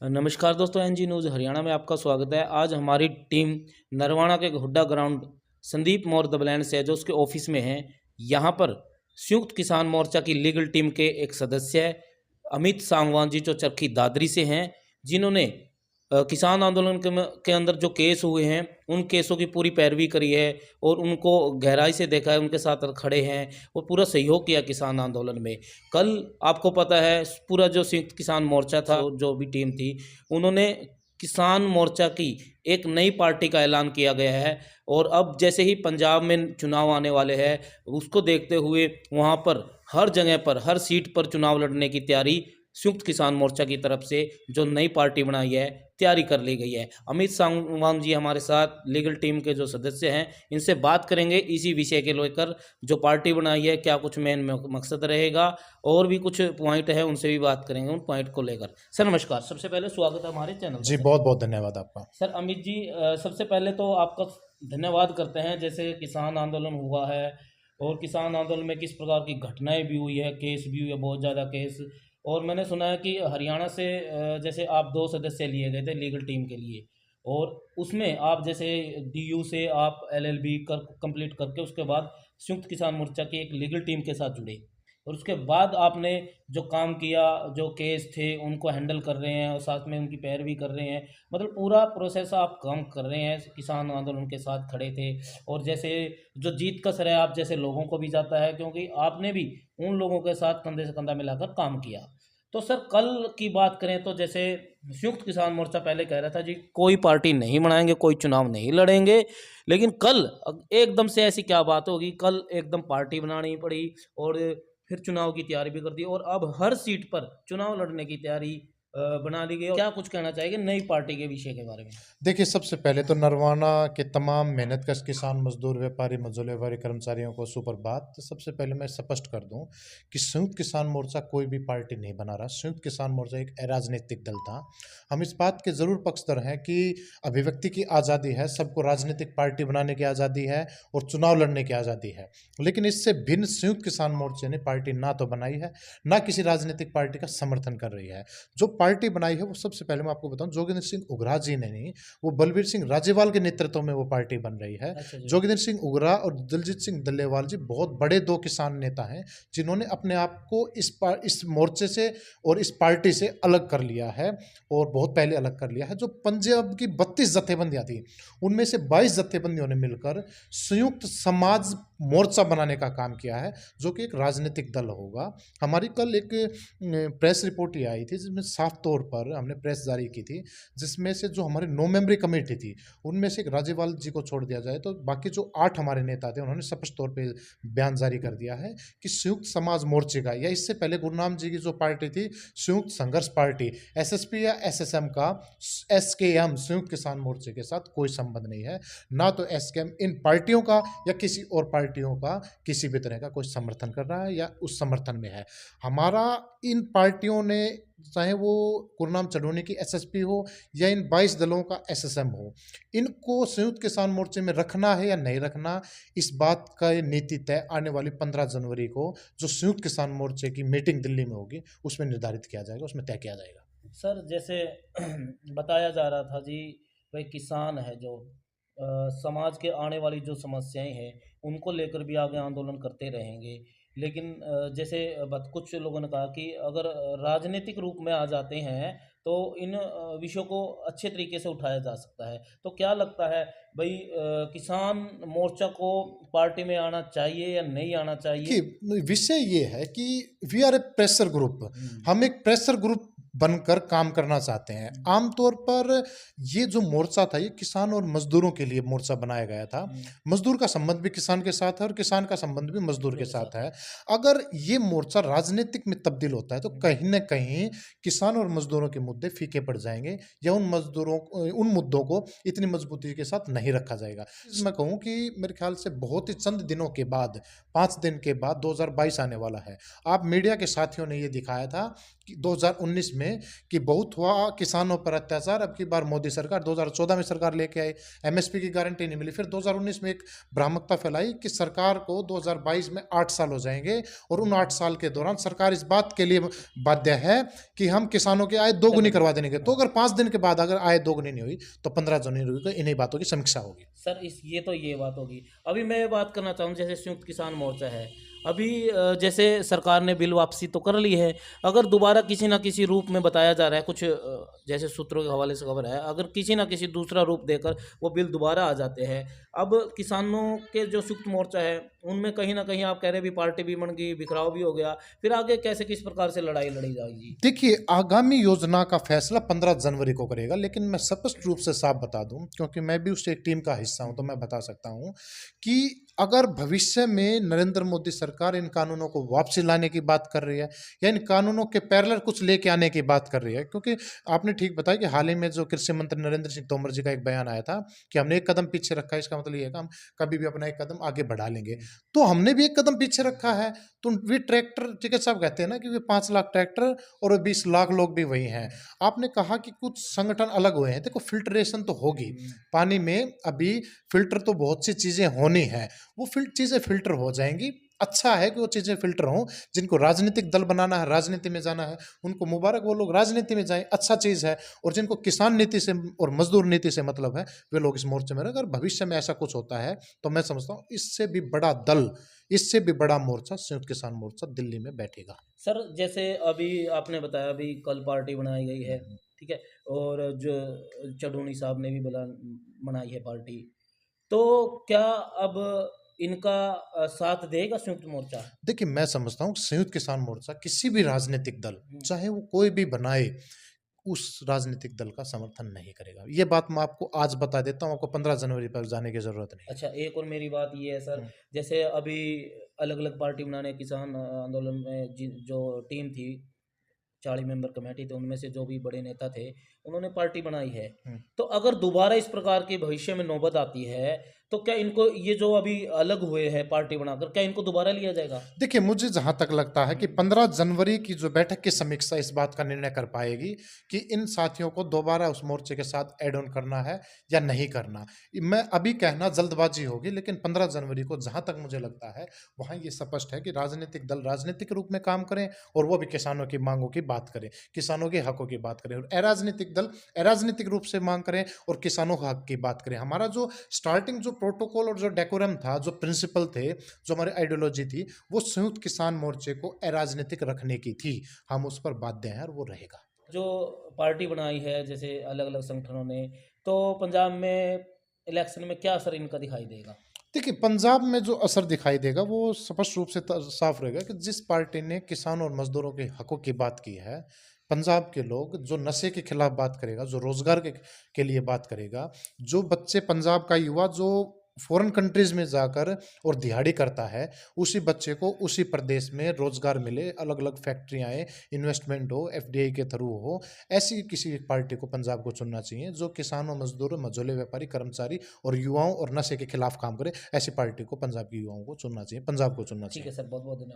नमस्कार दोस्तों, NG news Haryana में आपका स्वागत है। आज हमारी टीम नरवाना के हुड्डा ग्राउंड संदीप मोर दबलैंड से है, जो उसके ऑफिस में है। यहाँ पर संयुक्त किसान मोर्चा की लीगल टीम के एक सदस्य है अमित सांगवान जी, जो चरखी दादरी से हैं, जिन्होंने किसान आंदोलन के अंदर जो केस हुए हैं उन केसों की पूरी पैरवी करी है और उनको गहराई से देखा है, उनके साथ खड़े हैं और पूरा सहयोग किया किसान आंदोलन में। कल आपको पता है पूरा जो संयुक्त किसान मोर्चा था, जो भी टीम थी, उन्होंने किसान मोर्चा की एक नई पार्टी का ऐलान किया गया है। और अब जैसे ही पंजाब में चुनाव आने वाले हैं, उसको देखते हुए वहाँ पर हर जगह पर हर सीट पर चुनाव लड़ने की तैयारी संयुक्त किसान मोर्चा की तरफ से जो नई पार्टी बनाई है तैयारी कर ली गई है। अमित सांगवान जी हमारे साथ लीगल टीम के जो सदस्य हैं, इनसे बात करेंगे इसी विषय के लेकर, जो पार्टी बनाई है क्या कुछ मेन मकसद रहेगा, और भी कुछ पॉइंट है उनसे भी बात करेंगे उन पॉइंट को लेकर। सर नमस्कार, सबसे पहले स्वागत है हमारे चैनल जी, पर। बहुत बहुत धन्यवाद आपका। सर अमित जी, सबसे पहले तो आपका धन्यवाद करते हैं। जैसे किसान आंदोलन हुआ है और किसान आंदोलन में किस प्रकार की घटनाएं भी हुई है, केस भी हुई है, बहुत ज़्यादा केस। और मैंने सुना है कि हरियाणा से जैसे आप 2 सदस्य लिए गए थे लीगल टीम के लिए, और उसमें आप जैसे डीयू से आप एलएलबी कर कंप्लीट करके उसके बाद संयुक्त किसान मोर्चा की एक लीगल टीम के साथ जुड़े, और उसके बाद आपने जो काम किया, जो केस थे उनको हैंडल कर रहे हैं और साथ में उनकी पैरवी कर रहे हैं। मतलब पूरा प्रोसेस आप काम कर रहे हैं, किसान आंदोलन के साथ खड़े थे। और जैसे जो जीत का श्रेय आप जैसे लोगों को भी जाता है, क्योंकि आपने भी उन लोगों के साथ कंधे से कंधा मिलाकर काम किया। तो सर कल की बात करें तो जैसे संयुक्त किसान मोर्चा पहले कह रहा था जी कोई पार्टी नहीं बनाएंगे, कोई चुनाव नहीं लड़ेंगे, लेकिन कल एकदम से ऐसी क्या बात होगी, कल एकदम पार्टी बनानी पड़ी और फिर चुनाव की तैयारी भी कर दी और अब हर सीट पर चुनाव लड़ने की तैयारी बना ली गई। क्या कुछ कहना चाहेंगे नई पार्टी के विषय के बारे में? देखिए, सबसे पहले तो नरवाना के तमाम मेहनतकश किसान, मजदूर, व्यापारी, मजदूर व्यापारी कर्मचारियों को सुप्रभात। तो सबसे पहले मैं स्पष्ट कर दूं कि संयुक्त किसान मोर्चा कोई भी पार्टी नहीं बना रहा। संयुक्त किसान मोर्चा एक अराजनीतिक दल था। हम इस बात के ज़रूर पक्षधर हैं कि अभिव्यक्ति की आज़ादी है, सबको राजनीतिक पार्टी बनाने की आज़ादी है और चुनाव लड़ने की आज़ादी है। लेकिन इससे भिन्न संयुक्त किसान मोर्चे ने पार्टी ना तो बनाई है, ना किसी राजनीतिक पार्टी का समर्थन कर रही है। जो पार्टी बनाई है वो सबसे पहले मैं आपको बताऊं, जोगिंदर सिंह उगरा जी ने नहीं, वो बलबीर सिंह राजेवाल के नेतृत्व में वो पार्टी बन रही है। अच्छा जी। जोगिंदर सिंह उगरा और दलजीत सिंह डल्लेवाल जी बहुत बड़े 2 किसान नेता हैं, जिन्होंने अपने आप को इस मोर्चे से और इस पार्टी से अलग कर लिया है, और बहुत पहले अलग कर लिया है। जो पंजाब की 32 जत्थेबंदियां थी, उनमें से 22 जत्थेबंदियों ने मिलकर संयुक्त समाज मोर्चा बनाने का काम किया है, जो कि एक राजनीतिक दल होगा। हमारी कल एक प्रेस रिपोर्ट ही आई थी, जिसमें साफ तौर पर हमने प्रेस जारी की थी, जिसमें से जो हमारी 9 मेंबरी कमेटी थी, उनमें से एक राजेवाल जी को छोड़ दिया जाए तो बाकी जो 8 हमारे नेता थे, उन्होंने स्पष्ट तौर पे बयान जारी कर दिया है कि संयुक्त समाज मोर्चे का, या इससे पहले गुरनाम जी की जो पार्टी थी संयुक्त संघर्ष पार्टी, एसएसपी या एसएसएम का, एसकेएम संयुक्त किसान मोर्चे के साथ कोई संबंध नहीं है। ना तो एसकेएम इन पार्टियों का या किसी और पार्टियों का किसी भी तरह का कोई समर्थन कर रहा है या उस समर्थन में है। हमारा इन पार्टियों ने, चाहे वो गुरनाम चढ़ोनी की एसएसपी हो या इन 22 दलों का एसएसएम हो, इनको संयुक्त किसान मोर्चे में रखना है या नहीं रखना, इस बात का ये नीति तय आने वाली 15 जनवरी को जो संयुक्त किसान मोर्चे की मीटिंग दिल्ली में होगी, उसमें निर्धारित किया जाएगा, उसमें तय किया जाएगा। सर जैसे बताया जा रहा था जी, भाई किसान है जो समाज के आने वाली जो समस्याएं हैं उनको लेकर भी आगे आंदोलन करते रहेंगे। लेकिन जैसे कुछ लोगों ने कहा कि अगर राजनीतिक रूप में आ जाते हैं तो इन विषयों को अच्छे तरीके से उठाया जा सकता है। तो क्या लगता है भाई, किसान मोर्चा को पार्टी में आना चाहिए या नहीं आना चाहिए? देखिए, विषय ये है कि we are a pressure group. हम एक प्रेशर ग्रुप बनकर काम करना चाहते हैं। आमतौर पर ये जो मोर्चा था, ये किसान और मजदूरों के लिए मोर्चा बनाया गया था। मजदूर का संबंध भी किसान के साथ है और किसान का संबंध भी मजदूर के साथ है। अगर ये मोर्चा राजनीतिक में तब्दील होता है तो कहीं न कहीं किसान और मजदूरों के मुद्दे फीके पड़ जाएंगे, या उन मुद्दों को इतनी मजबूती के साथ नहीं रखा जाएगा। मैं कहूँ कि मेरे ख्याल से बहुत ही चंद दिनों के बाद, 5 दिन के बाद 2022 आने वाला है। आप मीडिया के साथियों ने ये दिखाया था कि 2019 में में कि बहुत हुआ किसानों पर अत्याचार। अब की बार मोदी सरकार 2014 में सरकार लेके आई, एमएसपी की गारंटी नहीं मिली। फिर 2019 में एक भ्रामकता फैलाई कि सरकार को 2022 में 8 साल हो जाएंगे और उन 8 साल के दौरान सरकार इस बात के लिए बाध्य है कि हम किसानों की आय दोगुनी करवा देंगे। तो अगर 5 दिन के बाद अगर आय दोगुनी नहीं हुई तो 15 जनवरी को इन्हीं बातों की समीक्षा होगी। सर इस ये बात होगी। अभी मैं बात करना चाहूँ, जैसे संयुक्त किसान मोर्चा है, अभी जैसे सरकार ने बिल वापसी तो कर ली है, अगर दोबारा किसी ना किसी रूप में बताया जा रहा है, कुछ जैसे सूत्रों के हवाले से खबर है, अगर किसी ना किसी दूसरा रूप देकर वो बिल दोबारा आ जाते हैं, अब किसानों के जो संयुक्त मोर्चा है उनमें कहीं ना कहीं आप कह रहे हैं भी पार्टी भी बन गई, बिखराव भी हो गया, फिर आगे कैसे किस प्रकार से लड़ाई लड़ी जाएगी? देखिए, आगामी योजना का फैसला 15 जनवरी को करेगा, लेकिन मैं स्पष्ट रूप से साफ बता दूं, क्योंकि मैं भी उस एक टीम का हिस्सा हूं, तो मैं बता सकता हूं कि अगर भविष्य में नरेंद्र मोदी सरकार इन कानूनों को वापसी लाने की बात कर रही है या इन कानूनों के पैरेलल कुछ लेके आने की बात कर रही है, क्योंकि आपने ठीक बताया कि हाल ही में जो कृषि मंत्री नरेंद्र सिंह तोमर जी का एक बयान आया था कि हमने एक कदम पीछे रखा है, इसका मतलब ये है कि हम कभी भी अपना एक कदम आगे बढ़ा लेंगे। तो हमने भी एक कदम पीछे रखा है। तो वे ट्रैक्टर, ठीक है, सब कहते हैं ना कि वे 5 लाख ट्रैक्टर और 20 लाख लोग भी वही हैं। आपने कहा कि कुछ संगठन अलग हुए हैं, देखो फिल्ट्रेशन तो होगी पानी में, अभी फिल्टर तो बहुत सी चीजें होनी है, वो चीजें फिल्टर हो जाएंगी। अच्छा है कि वो चीजें फिल्टर हों। जिनको राजनीतिक दल बनाना है, राजनीति में जाना है, उनको मुबारक, वो लोग राजनीति में जाएं, अच्छा चीज है। और जिनको किसान नीति से और मजदूर नीति से मतलब है, वे लोग इस मोर्चे में रहे। अगर भविष्य में ऐसा कुछ होता है तो मैं समझता हूँ इससे भी बड़ा दल, इससे भी बड़ा मोर्चा, संयुक्त किसान मोर्चा दिल्ली में बैठेगा। सर जैसे अभी आपने बताया अभी कल पार्टी बनाई गई है, ठीक है, और जो चढ़ूनी साहब ने भी बनाई है पार्टी, तो क्या अब इनका साथ देगा संयुक्त मोर्चा? देखिए, मैं समझता हूँ संयुक्त किसान मोर्चा किसी भी राजनीतिक दल, चाहे वो कोई भी बनाए, उस राजनीतिक दल का समर्थन नहीं करेगा। ये बात मैं आपको आज बता देता हूँ, आपको 15 जनवरी पर जाने की जरूरत नहीं अच्छा, एक और मेरी बात ये है सर, है। जैसे अभी अलग अलग पार्टी बनाने किसान आंदोलन में जो टीम थी, 40 मेंबर कमेटी थे, उनमें से जो भी बड़े नेता थे उन्होंने पार्टी बनाई है। हम्म। तो अगर दोबारा इस प्रकार की भविष्य में नौबत आती है तो क्या इनको, ये जो अभी अलग हुए हैं पार्टी बनाकर, क्या इनको दोबारा लिया जाएगा? देखिए, मुझे जहां तक लगता है कि 15 जनवरी की जो बैठक की समीक्षा इस बात का निर्णय कर पाएगी कि इन साथियों को दोबारा उस मोर्चे के साथ ऐड ऑन करना है या नहीं करना। मैं अभी कहना जल्दबाजी होगी, लेकिन 15 जनवरी को जहां तक मुझे लगता है वहां ये स्पष्ट है कि राजनीतिक दल राजनीतिक रूप में काम करें और वो भी किसानों की मांगों की बात करें, किसानों के हकों की बात करें, और अराजनीतिक दल अराजनीतिक रूप से मांग करें और किसानों के हक की बात करें। हमारा जो स्टार्टिंग जो प्रोटोकॉल और जो डेकोरम था, जो प्रिंसिपल थे, जो हमारी आइडियोलॉजी थी, वो संयुक्त किसान मोर्चे को अराजनीतिक रखने की थी। हम उस पर बाध्य हैं और वो रहेगा। जो पार्टी बनाई है जैसे अलग अलग संगठनों ने, तो पंजाब में इलेक्शन में क्या असर इनका दिखाई देगा? देखिए, पंजाब में जो असर दिखाई देगा वो स्पष्ट रूप से साफ रहेगा कि जिस पार्टी ने किसानों और मजदूरों के हकों की बात की है, पंजाब के लोग जो नशे के खिलाफ बात करेगा, जो रोजगार के लिए बात करेगा, जो बच्चे, पंजाब का युवा जो फॉरेन कंट्रीज में जाकर और दिहाड़ी करता है, उसी बच्चे को उसी प्रदेश में रोजगार मिले, अलग अलग फैक्ट्रियाँ आए, इन्वेस्टमेंट हो, एफडीआई के थ्रू हो, ऐसी किसी पार्टी को पंजाब को चुनना चाहिए जो किसानों, मजदूरों, मझोले व्यापारी, कर्मचारी और युवाओं और नशे के खिलाफ काम करे। ऐसी पार्टी को पंजाब के युवाओं को चुनना चाहिए, पंजाब को चुनना ठीक चाहिए। है सर, बहुत बहुत धन्यवाद।